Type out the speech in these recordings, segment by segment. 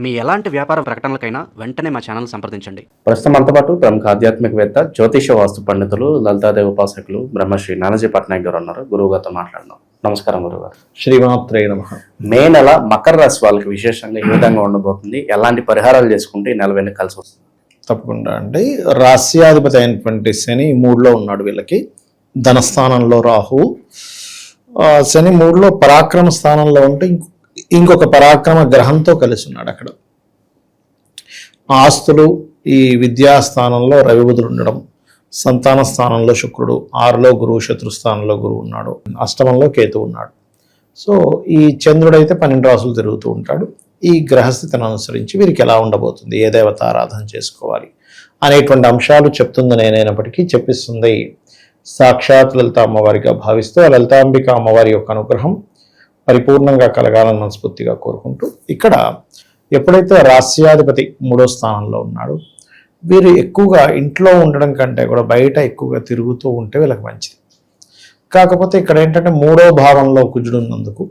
మీ ఎలాంటి వ్యాపార ప్రకటనలకైనా వెంటనే మా ఛానల్ సంప్రదించండి. ప్రస్తుతం మనతో పాటు ప్రముఖ ఆధ్యాత్మికవేత్త, జ్యోతిష వాస్తు పండితులు, లలితాదేవి ఉపాసకులు బ్రహ్మశ్రీ నానాజీ పట్నాయక్ గారు ఉన్నారు. గురువు గారితో మాట్లాడదాం. నమస్కారం గురుగారు. శ్రీమాత్రే నమః. మే నెల మకర రాశి వాళ్ళకి విశేషంగా ఏ విధంగా ఉండబోతుంది, ఎలాంటి పరిహారాలు చేసుకుంటే ఈ నెల వెనక కలిసి వస్తుంది? తప్పకుండా అండి. రాస్యాధిపతి అయినటువంటి శని 3లో ఉన్నాడు. వీళ్ళకి ధనస్థానంలో రాహువు, శని 3లో పరాక్రమ స్థానంలో ఉంటే ఇంకొక పరాక్రమ గ్రహంతో కలిసి ఉన్నాడు అక్కడ. ఆస్తులు, ఈ విద్యాస్థానంలో రవి బుధుడు ఉండడం, సంతాన స్థానంలో శుక్రుడు, 6లో గురువు, శత్రుస్థానంలో గురువు ఉన్నాడు, అష్టమంలో కేతు ఉన్నాడు. సో ఈ చంద్రుడైతే 12 రాసులు తిరుగుతూ ఉంటాడు. ఈ గ్రహస్థితిని అనుసరించి వీరికి ఎలా ఉండబోతుంది, ఏ దేవత ఆరాధన చేసుకోవాలి అనేటువంటి అంశాలు చెప్తుంది నేనైనప్పటికీ చెప్పిస్తుంది సాక్షాత్ లలిత అమ్మవారిగా భావిస్తూ ఆ లలితాంబిక అమ్మవారి యొక్క అనుగ్రహం పరిపూర్ణంగా కలగాలని మనస్ఫూర్తిగా కోరుకుంటూ, ఇక్కడ ఎప్పుడైతే రాస్యాధిపతి 3వ స్థానంలో ఉన్నాడు, వీరు ఎక్కువగా ఇంట్లో ఉండడం కంటే కూడా బయట ఎక్కువగా తిరుగుతూ ఉంటే వీళ్ళకి మంచిది. కాకపోతే ఇక్కడ ఏంటంటే 3వ భావంలో కుజుడు ఉన్నందుకు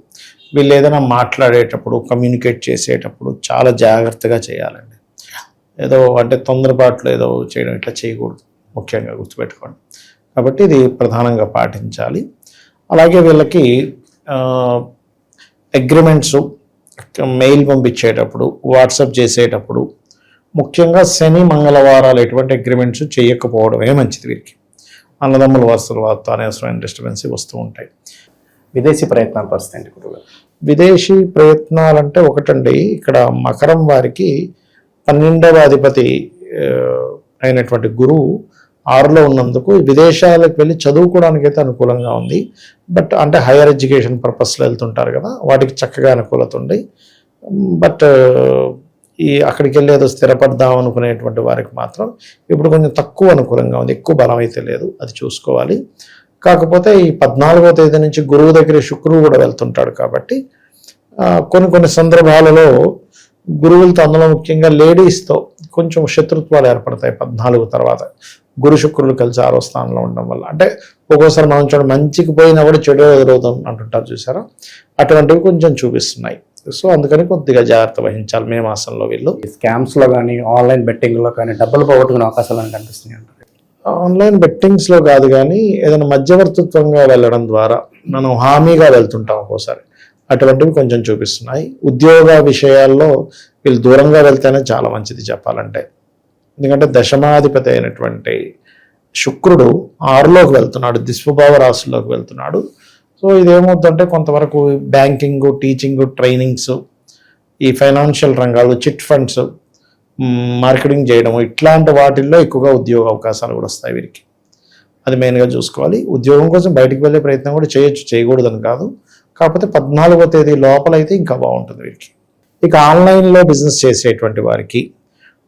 వీళ్ళు ఏదైనా మాట్లాడేటప్పుడు, కమ్యూనికేట్ చేసేటప్పుడు చాలా జాగ్రత్తగా చేయాలండి. ఏదో అంటే తొందరపాట్లు ఏదో చేయడం ఇట్లా చేయకూడదు, ముఖ్యంగా గుర్తుపెట్టుకోండి. కాబట్టి ఇది ప్రధానంగా పాటించాలి. అలాగే వీళ్ళకి అగ్రిమెంట్స్ మెయిల్ పంపించేటప్పుడు, వాట్సాప్ చేసేటప్పుడు ముఖ్యంగా శని మంగళవారాలు ఎటువంటి అగ్రిమెంట్స్ చేయకపోవడమే మంచిది. వీరికి అన్నదమ్ముల వరుసల వార్త అనవసరమైన డిస్టర్బెన్స్ వస్తూ ఉంటాయి. విదేశీ ప్రయత్నాల పరిస్థితి ఏంటి గురుగారు? విదేశీ ప్రయత్నాలంటే ఒకటండి, ఇక్కడ మకరం వారికి 12వ అధిపతి అయినటువంటి గురువు 6లో ఉన్నందుకు విదేశాలకు వెళ్ళి చదువుకోవడానికి అయితే అనుకూలంగా ఉంది. బట్ అంటే హైయర్ ఎడ్యుకేషన్ పర్పస్లో వెళ్తుంటారు కదా, వాటికి చక్కగా అనుకూలత ఉంది. బట్ ఈ అక్కడికి వెళ్ళి ఏదో స్థిరపడదాం అనుకునేటువంటి వారికి మాత్రం ఇప్పుడు కొంచెం తక్కువ అనుకూలంగా ఉంది, ఎక్కువ బలం అయితే లేదు, అది చూసుకోవాలి. కాకపోతే ఈ 14వ తేదీ నుంచి గురువు దగ్గర శుక్రువు కూడా వెళ్తుంటాడు కాబట్టి కొన్ని సందర్భాలలో గురువులతో, అందులో ముఖ్యంగా లేడీస్తో కొంచెం శత్రుత్వాలు ఏర్పడతాయి 14 తర్వాత. గురు శుక్రులు కలిసి 6వ స్థానంలో ఉండడం వల్ల, అంటే ఒక్కోసారి మనం చూడ మంచికి పోయినా కూడా చెడు ఎదురవుతాం అంటుంటారు చూసారా, అటువంటివి కొంచెం చూపిస్తున్నాయి. సో అందుకని కొద్దిగా జాగ్రత్త వహించాలి మే మాసంలో. వీళ్ళు స్కామ్స్లో కానీ, ఆన్లైన్ బెట్టింగ్లో కానీ డబ్బులు పోగొట్టుకునే అవకాశాలు కనిపిస్తున్నాయి అంటారు. ఆన్లైన్ బెట్టింగ్స్లో కాదు కానీ ఏదైనా మధ్యవర్తిత్వంగా వెళ్ళడం ద్వారా మనం హామీగా వెళ్తుంటాం ఒక్కోసారి, అటువంటివి కొంచెం చూపిస్తున్నాయి. ఉద్యోగ విషయాల్లో వీళ్ళు దూరంగా వెళ్తేనే చాలా మంచిది చెప్పాలంటే. ఎందుకంటే దశమాధిపతి అయినటువంటి శుక్రుడు 6లోకి వెళ్తున్నాడు, దిస్వభావ రాశుల్లోకి వెళ్తున్నాడు. సో ఇదేమవుతుందంటే కొంతవరకు బ్యాంకింగ్, టీచింగ్, ట్రైనింగ్స్, ఈ ఫైనాన్షియల్ రంగాలు, చిట్ ఫండ్స్, మార్కెటింగ్ చేయడం, ఇట్లాంటి వాటిల్లో ఎక్కువగా ఉద్యోగ అవకాశాలు కూడా వస్తాయి వీరికి. అది మెయిన్గా చూసుకోవాలి. ఉద్యోగం కోసం బయటికి వెళ్ళే ప్రయత్నం కూడా చేయొచ్చు, చేయకూడదని కాదు. కాకపోతే 14వ తేదీ లోపలైతే ఇంకా బాగుంటుంది వీరికి. ఇక ఆన్లైన్లో బిజినెస్ చేసేటువంటి వారికి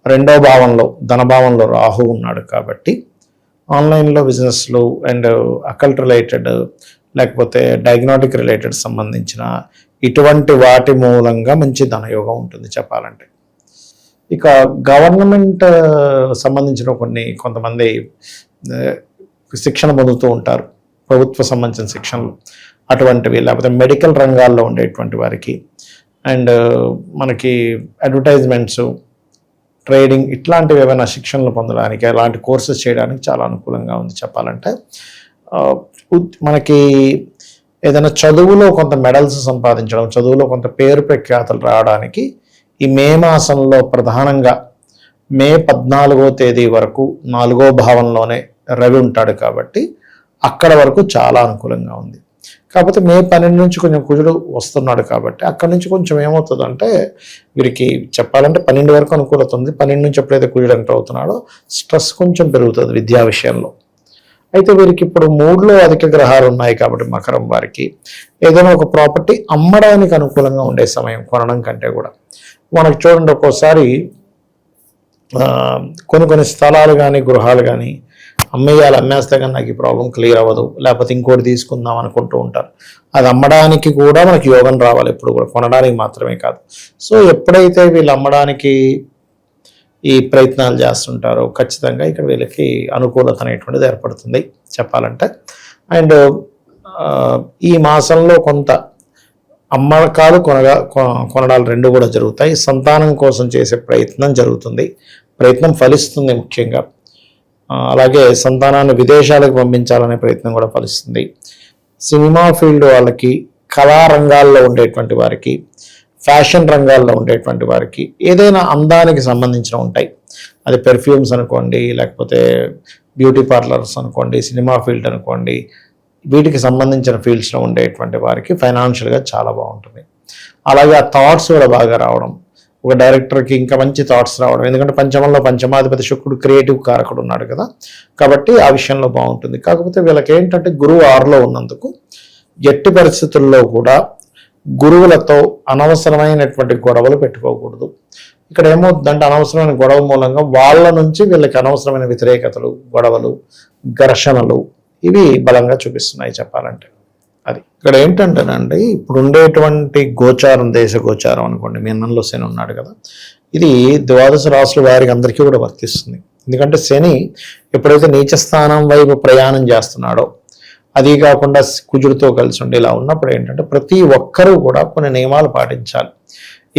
2వ భావంలో, ధనభావంలో రాహు ఉన్నాడు కాబట్టి ఆన్లైన్లో బిజినెస్లు అండ్ అకల్ట్ రిలేటెడ్ లేకపోతే డయాగ్నోటిక్ రిలేటెడ్ సంబంధించిన ఇటువంటి వాటి మూలంగా మంచి ధనయోగం ఉంటుంది చెప్పాలంటే. ఇక గవర్నమెంట్ సంబంధించిన కొంతమంది శిక్షణ పొందుతూ ఉంటారు, ప్రభుత్వ సంబంధించిన శిక్షణలు అటువంటివి, లేకపోతే మెడికల్ రంగాల్లో ఉండేటువంటి వారికి, అండ్ మనకి అడ్వర్టైజ్మెంట్స్, ట్రేడింగ్, ఇట్లాంటివి ఏమైనా శిక్షణలు పొందడానికి, అలాంటి కోర్సెస్ చేయడానికి చాలా అనుకూలంగా ఉంది చెప్పాలంటే. మనకి ఏదైనా చదువులో కొంత మెడల్స్ సంపాదించడం, చదువులో కొంత పేరు ప్రఖ్యాతలు రావడానికి ఈ మే మాసంలో ప్రధానంగా మే 14వ తేదీ వరకు 4వ భావంలోనే రవి ఉంటాడు కాబట్టి అక్కడ వరకు చాలా అనుకూలంగా ఉంది. కాకపోతే మే 12 నుంచి కొంచెం కుజుడు వస్తున్నాడు కాబట్టి అక్కడ నుంచి కొంచెం ఏమవుతుందంటే వీరికి చెప్పాలంటే 12 వరకు అనుకూలత ఉంది. 12 నుంచి ఎప్పుడైతే కుజుడు ఎంటర్ అవుతున్నాడో స్ట్రెస్ కొంచెం పెరుగుతుంది విద్యా విషయంలో. అయితే వీరికి ఇప్పుడు 3లో అధిక గ్రహాలు ఉన్నాయి కాబట్టి మకరం వారికి ఏదైనా ఒక ప్రాపర్టీ అమ్మడానికి అనుకూలంగా ఉండే సమయం, కొనడం కంటే కూడా. మనకు చూడండి, ఒక్కోసారి కొన్ని స్థలాలు కానీ, గృహాలు కానీ అమ్మేస్తే కానీ నాకు ఈ ప్రాబ్లం క్లియర్ అవ్వదు, లేకపోతే ఇంకోటి తీసుకుందాం అనుకుంటూ ఉంటారు. అది అమ్మడానికి కూడా మనకి యోగం రావాలి ఎప్పుడు కూడా, కొనడానికి మాత్రమే కాదు. సో ఎప్పుడైతే వీళ్ళు అమ్మడానికి ఈ ప్రయత్నాలు చేస్తుంటారో ఖచ్చితంగా ఇక్కడ వీళ్ళకి అనుకూలత అనేటువంటిది ఏర్పడుతుంది చెప్పాలంటే. అండ్ ఈ మాసంలో కొంత అమ్మకాలు కొనడాలు రెండు కూడా జరుగుతాయి. సంతానం కోసం చేసే ప్రయత్నం జరుగుతుంది, ప్రయత్నం ఫలిస్తుంది ముఖ్యంగా. అలాగే సంతానాన్ని విదేశాలకు పంపించాలనే ప్రయత్నం కూడా ఫలిస్తుంది. సినిమా ఫీల్డ్ వాళ్ళకి, కళా రంగాల్లో ఉండేటువంటి వారికి, ఫ్యాషన్ రంగాల్లో ఉండేటువంటి వారికి ఏదైనా అందానికి సంబంధించిన ఉంటాయి. అది పెర్ఫ్యూమ్స్ అనుకోండి, లేకపోతే బ్యూటీ పార్లర్స్ అనుకోండి, సినిమా ఫీల్డ్ అనుకోండి, వీటికి సంబంధించిన ఫీల్డ్స్లో ఉండేటువంటి వారికి ఫైనాన్షియల్గా చాలా బాగుంటుంది. అలాగే ఆ థాట్స్ కూడా బాగా రావడం, ఒక డైరెక్టర్కి ఇంకా మంచి థాట్స్ రావడం, ఎందుకంటే పంచమంలో పంచమాధిపతి శుక్రుడు క్రియేటివ్ కారకుడు ఉన్నాడు కదా, కాబట్టి ఆ విషయంలో బాగుంటుంది. కాకపోతే వీళ్ళకి ఏంటంటే గురువు 6లో ఉన్నందుకు ఎట్టి పరిస్థితుల్లో కూడా గురువులతో అనవసరమైనటువంటి గొడవలు పెట్టుకోకూడదు. ఇక్కడ ఏమవుతుందంటే అనవసరమైన గొడవ మూలంగా వాళ్ళ నుంచి వీళ్ళకి అనవసరమైన వ్యతిరేకతలు, గొడవలు, ఘర్షణలు ఇవి బలంగా చూపిస్తున్నాయి చెప్పాలంటే. అది ఇక్కడ ఏంటంటేనండి, ఇప్పుడు ఉండేటువంటి గోచారం, దేశ గోచారం అనుకోండి, మీనంలో శని ఉన్నాడు కదా, ఇది ద్వాదశ రాశుల వారికి అందరికీ కూడా వర్తిస్తుంది. ఎందుకంటే శని ఎప్పుడైతే నీచ స్థానం వైపు ప్రయాణం చేస్తున్నాడో, అది కాకుండా కుజుడితో కలిసి ఉండి ఇలా ఉన్నప్పుడు ఏంటంటే ప్రతి ఒక్కరూ కూడా కొన్ని నియమాలు పాటించాలి.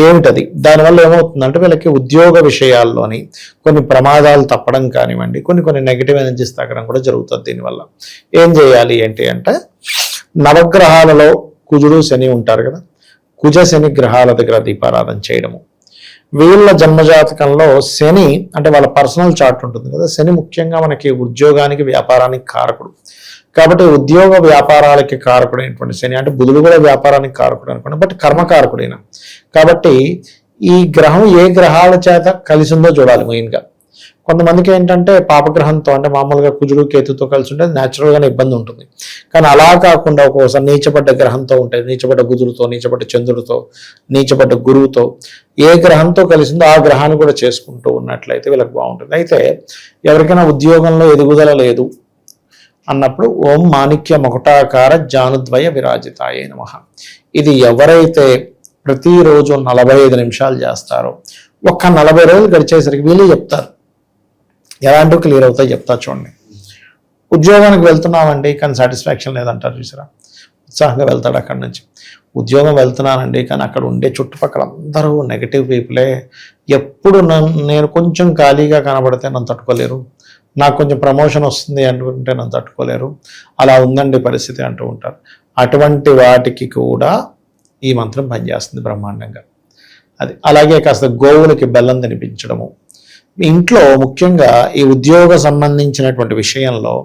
ఏమిటది? దానివల్ల ఏమవుతుందంటే వీళ్ళకి ఉద్యోగ విషయాల్లోని కొన్ని ప్రమాదాలు తప్పడం కానివ్వండి, కొన్ని నెగిటివ్ ఎనర్జీస్ తగ్గడం కూడా జరుగుతుంది. దీనివల్ల ఏం చేయాలి ఏంటి అంటే, నవగ్రహాలలో కుజుడు శని ఉంటారు కదా, కుజ శని గ్రహాల దగ్గర దీపారాధన చేయడము. వీళ్ళ జన్మజాతకంలో శని అంటే వాళ్ళ పర్సనల్ చార్ట్ ఉంటుంది కదా, శని ముఖ్యంగా మనకి ఉద్యోగానికి, వ్యాపారానికి కారకుడు. కాబట్టి ఉద్యోగ వ్యాపారాలకి కారకుడైనటువంటి శని, అంటే బుధుడు కూడా వ్యాపారానికి కారకుడు అనుకోండి, బట్ కర్మకారకుడైన. కాబట్టి ఈ గ్రహం ఏ గ్రహాల చేత కలిసి ఉందో చూడాలి మెయిన్గా. కొంతమందికి ఏంటంటే పాపగ్రహంతో, అంటే మామూలుగా కుజుడు కేతుతో కలిసి ఉంటే న్యాచురల్గానే ఇబ్బంది ఉంటుంది. కానీ అలా కాకుండా ఒక్కోసారి నీచపడ్డ గ్రహంతో ఉంటాయి, నీచపడ్డ బుధుడితో, నీచపడ్డ చంద్రుడితో, నీచపడ్డ గురువుతో, ఏ గ్రహంతో కలిసిందో ఆ గ్రహాన్ని కూడా చేసుకుంటూ ఉన్నట్లయితే వీళ్ళకి బాగుంటుంది. అయితే ఎవరికైనా ఉద్యోగంలో ఎదుగుదల లేదు అన్నప్పుడు ఓం మాణిక్య మకుటాకార జానుద్వయ విరాజితాయే నమః. ఇది ఎవరైతే ప్రతిరోజు 45 నిమిషాలు చేస్తారో, ఒక్క 40 రోజులు గడిచేసరికి వీళ్ళు చెప్తారు, ఎలాంటివి క్లియర్ అవుతాయి చెప్తా చూడండి. ఉద్యోగానికి వెళ్తున్నామండి కానీ సాటిస్ఫాక్షన్ లేదంటారు చూసారా, ఉత్సాహంగా వెళ్తాడు అక్కడి నుంచి. ఉద్యోగం వెళ్తున్నానండి కానీ అక్కడ ఉండే చుట్టుపక్కల అందరూ నెగిటివ్ పీపులే, ఎప్పుడు నేను కొంచెం ఖాళీగా కనబడితే నన్ను తట్టుకోలేరు, నాకు కొంచెం ప్రమోషన్ వస్తుంది అనుకుంటే నన్ను తట్టుకోలేరు, అలా ఉందండి పరిస్థితి అంటూ ఉంటారు. అటువంటి వాటికి కూడా ఈ మంత్రం పనిచేస్తుంది బ్రహ్మాండంగా. అది అలాగే కాస్త గోవులకి బెల్లం తినిపించడము. ఇంట్లో ముఖ్యంగా ఈ ఉద్యోగ సంబంధించినటువంటి విషయంలో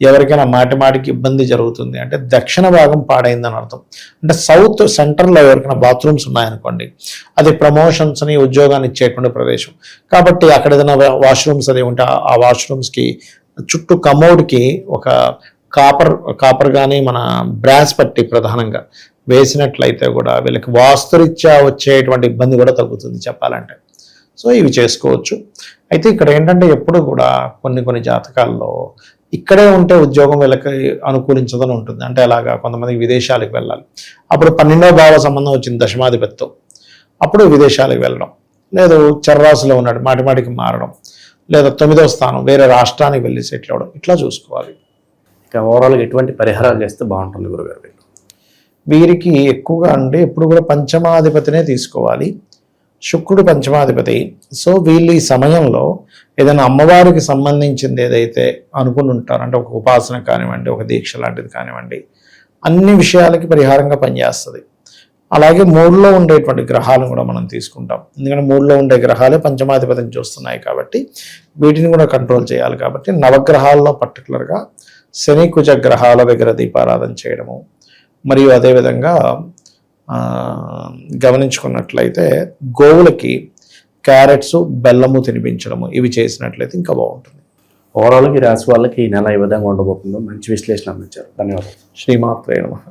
ఎవరికైనా మాటికి ఇబ్బంది జరుగుతుంది అంటే దక్షిణ భాగం పాడైందని అర్థం. అంటే సౌత్ సెంటర్లో ఎవరికైనా బాత్రూమ్స్ ఉన్నాయనుకోండి, అది ప్రమోషన్స్ని, ఉద్యోగాన్ని ఇచ్చేటువంటి ప్రదేశం. కాబట్టి అక్కడ ఏదైనా వాష్రూమ్స్ అది ఉంటే ఆ వాష్రూమ్స్కి చుట్టూ కమోడ్కి ఒక కాపర్ కానీ మన బ్రాస్ పట్టి ప్రధానంగా వేసినట్లయితే కూడా వీళ్ళకి వాస్తురీత్యా వచ్చేటువంటి ఇబ్బంది కూడా తగ్గుతుంది చెప్పాలంటే. సో ఇవి చేసుకోవచ్చు. అయితే ఇక్కడ ఏంటంటే ఎప్పుడు కూడా కొన్ని జాతకాల్లో ఇక్కడే ఉంటే ఉద్యోగం వీళ్ళకి అనుకూలించదని ఉంటుంది. అంటే అలాగా కొంతమందికి విదేశాలకు వెళ్ళాలి, అప్పుడు 12వ భావ సంబంధం వచ్చింది దశమాధిపతితో, అప్పుడు విదేశాలకు వెళ్ళడం, లేదు చర్రాసులో ఉన్నాడు మాటికి మారడం, లేదా 9వ స్థానం వేరే రాష్ట్రానికి వెళ్ళి సెటిల్ అవ్వడం, ఇట్లా చూసుకోవాలి. ఇంకా ఓవరాల్గా ఎటువంటి పరిహారాలు చేస్తే బాగుంటుంది గురుగారు? వీరికి ఎక్కువగా అంటే ఎప్పుడు కూడా పంచమాధిపతినే తీసుకోవాలి, శుక్రుడు పంచమాధిపతి. సో వీళ్ళు ఈ సమయంలో ఏదైనా అమ్మవారికి సంబంధించింది ఏదైతే అనుకుని ఉంటారో, అంటే ఒక ఉపాసన కానివ్వండి, ఒక దీక్ష లాంటిది కానివ్వండి, అన్ని విషయాలకి పరిహారంగా పనిచేస్తుంది. అలాగే 3లో ఉండేటువంటి గ్రహాలను కూడా మనం తీసుకుంటాం, ఎందుకంటే 3లో ఉండే గ్రహాలే పంచమాధిపతిని చూస్తున్నాయి కాబట్టి వీటిని కూడా కంట్రోల్ చేయాలి. కాబట్టి నవగ్రహాల్లో పర్టికులర్గా శని కుజ గ్రహాల దగ్గర దీపారాధన చేయడము, మరియు అదేవిధంగా గమనించుకున్నట్లయితే గోవులకి క్యారెట్స్, బెల్లము తినిపించడము, ఇవి చేసినట్లయితే ఇంకా బాగుంటుంది. ఓవరాల్గా ఈ రాశి వాళ్ళకి ఈ నెల ఏ విధంగా ఉండబోతుందో మంచి విశ్లేషణ అందించారు. ధన్యవాదాలు. శ్రీమాత్రే నమః.